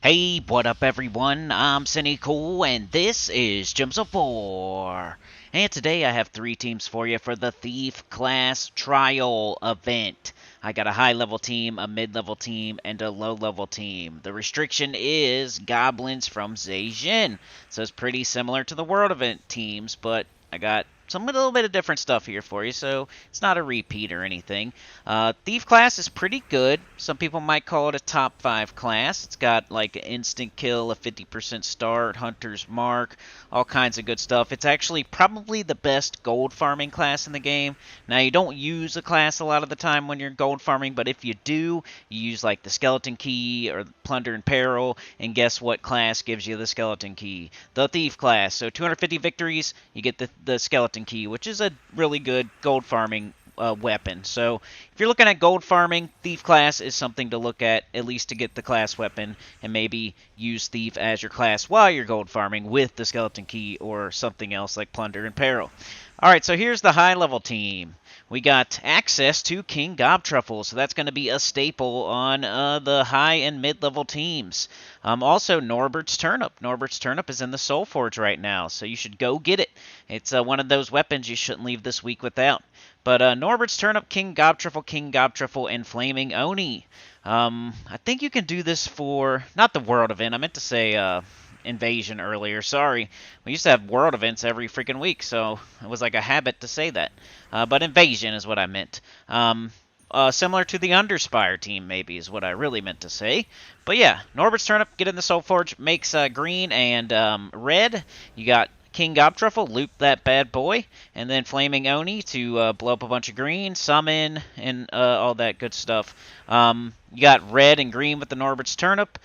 Hey, what up everyone? I'm Sinnycool and this is Gems of War. And today I have 3 teams for you for the Thief Class Trial event. I got a high level team, a mid level team, and a low level team. The restriction is Goblins from Zhejiang. So it's pretty similar to the World Event teams, but I got some a little bit of different stuff here for you, so it's not a repeat or anything. Thief class is pretty good. Some people might call it a top 5 class. It's got like an instant kill, a 50% start, hunter's mark, all kinds of good stuff. It's actually probably the best gold farming class in the game. Now, you don't use a class a lot of the time when you're gold farming, but if you do, you use like the skeleton key or plunder and peril, and guess what class gives you the skeleton key? The thief class. So 250 victories, you get the skeleton key, which is a really good gold farming weapon. So if you're looking at gold farming, Thief class is something to look at least to get the class weapon, and maybe use Thief as your class while you're gold farming with the skeleton key or something else like Plunder and Peril. Alright, so here's the high level team. We got access to King Gobtruffle, so that's going to be a staple on the high and mid-level teams. Also, Norbert's Turnip. Norbert's Turnip is in the Soul Forge right now, so you should go get it. It's one of those weapons you shouldn't leave this week without. But Norbert's Turnip, King Gobtruffle, and Flaming Oni. I think you can do this for, not the World Event, I meant to say Invasion earlier, sorry. We used to have World Events every freaking week, so it was like a habit to say that. But Invasion is what I meant. Similar to the Underspire team, maybe, is what I really meant to say. But yeah, Norbert's Turnip, get in the Soul Forge, makes green and red. You got King Gobtruffle, loop that bad boy, and then Flaming Oni to blow up a bunch of green, summon, and all that good stuff. You got red and green with the Norbert's Turnip,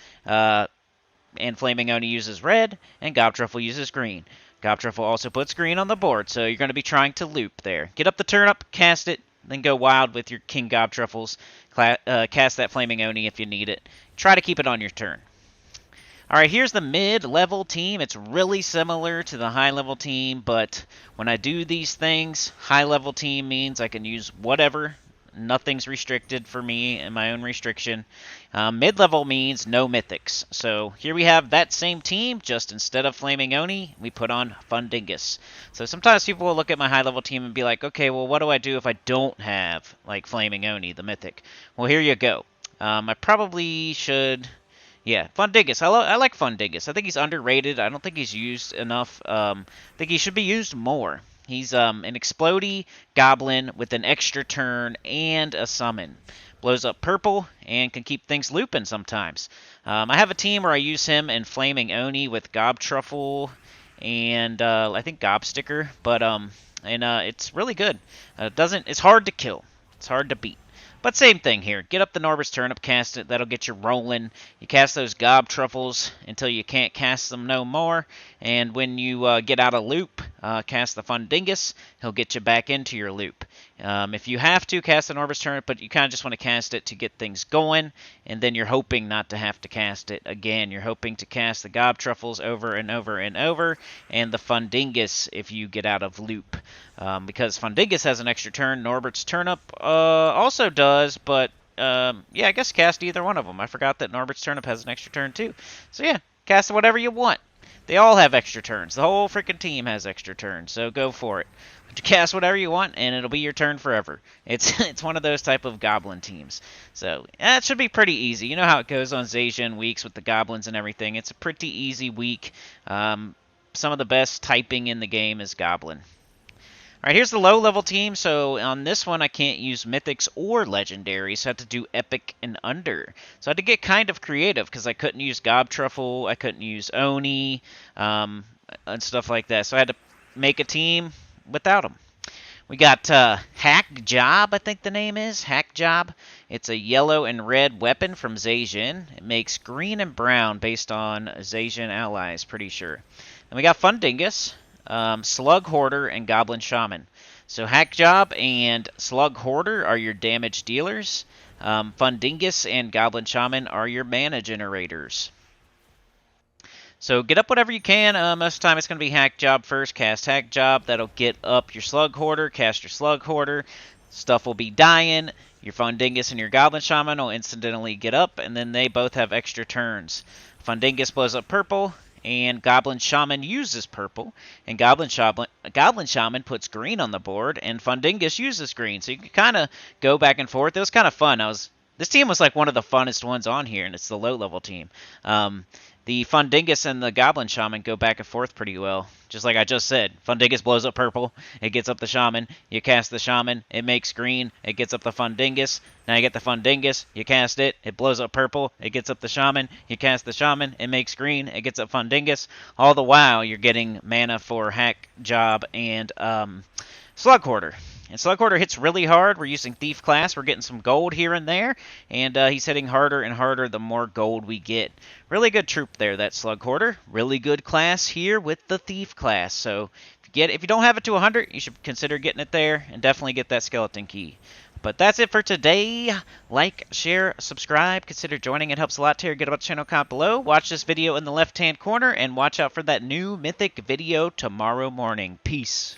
and Flaming Oni uses red, and Gobtruffle uses green. Gobtruffle also puts green on the board, so you're going to be trying to loop there. Get up the turnip, cast it, then go wild with your King Gobtruffles. Cast that Flaming Oni if you need it. Try to keep it on your turn. Alright, here's the mid-level team. It's really similar to the high-level team, but when I do these things, high-level team means I can use whatever. Nothing's restricted for me and my own restriction. Mid-level means no mythics. So here we have that same team, just instead of Flaming Oni, we put on Fundingus. So sometimes people will look at my high-level team and be like, okay, well, what do I do if I don't have, like, Flaming Oni, the mythic? Well, here you go. I probably should... Yeah, Fundingus. I like Fundingus. I think he's underrated. I don't think he's used enough. I think he should be used more. He's an explodey goblin with an extra turn and a summon. Blows up purple and can keep things looping sometimes. I have a team where I use him and Flaming Oni with Gobtruffle and I think Gobsticker, but it's really good. It's hard to kill. It's hard to beat. But same thing here. Get up the Norbert's Turnip, cast it. That'll get you rolling. You cast those Gobtruffles until you can't cast them no more. And when you get out of loop, cast the Fundingus. He'll get you back into your loop. If you have to, cast the Norbert's Turnip, but you kind of just want to cast it to get things going. And then you're hoping not to have to cast it again. You're hoping to cast the Gobtruffles over and over and over. And the Fundingus if you get out of loop. Because Fundingus has an extra turn. Norbert's Turnip also does, but yeah, I guess cast either one of them. I forgot that Norbert's Turnip has an extra turn too. So yeah, cast whatever you want. They all have extra turns. The whole freaking team has extra turns, so go for it. Cast whatever you want, and it'll be your turn forever. It's one of those type of goblin teams. So that should be pretty easy. You know how it goes on Zhejiang weeks with the goblins and everything. It's a pretty easy week. Some of the best typing in the game is goblin. Alright, here's the low-level team. So on this one, I can't use mythics or legendaries. So I had to do epic and under. So I had to get kind of creative because I couldn't use Gobtruffle, I couldn't use Oni, and stuff like that. So I had to make a team without them. We got Hack Job, I think the name is. Hack Job. It's a yellow and red weapon from Zhejiang. It makes green and brown based on Zhejiang allies, pretty sure. And we got Fundingus. Slug Hoarder, and Goblin Shaman. So Hack Job and Slug Hoarder are your damage dealers. Fundingus and Goblin Shaman are your mana generators. So get up whatever you can. Most of the time it's going to be Hack Job first. Cast Hack Job. That'll get up your Slug Hoarder. Cast your Slug Hoarder. stuff will be dying. Your Fundingus and your Goblin Shaman will incidentally get up, and then they both have extra turns. Fundingus blows up purple, and Goblin Shaman uses purple, and Goblin Shaman puts green on the board, and Fundingus uses green. So you can kind of go back and forth. It was kind of fun. This team was like one of the funnest ones on here, and it's the low-level team. The Fundingus and the Goblin Shaman go back and forth pretty well. Just like I just said, Fundingus blows up purple, it gets up the Shaman, you cast the Shaman, it makes green, it gets up the Fundingus. Now you get the Fundingus, you cast it, it blows up purple, it gets up the Shaman, you cast the Shaman, it makes green, it gets up Fundingus. All the while, you're getting mana for Hack Job and Slug Hoarder. And Slug Hoarder hits really hard. We're using Thief class. We're getting some gold here and there. And he's hitting harder and harder the more gold we get. Really good troop there, that Slug Hoarder. Really good class here with the Thief class. So if you don't have it to 100, you should consider getting it there. And definitely get that skeleton key. But that's it for today. Like, share, subscribe. Consider joining. It helps a lot to get about the channel comment below. Watch this video in the left-hand corner. And watch out for that new Mythic video tomorrow morning. Peace.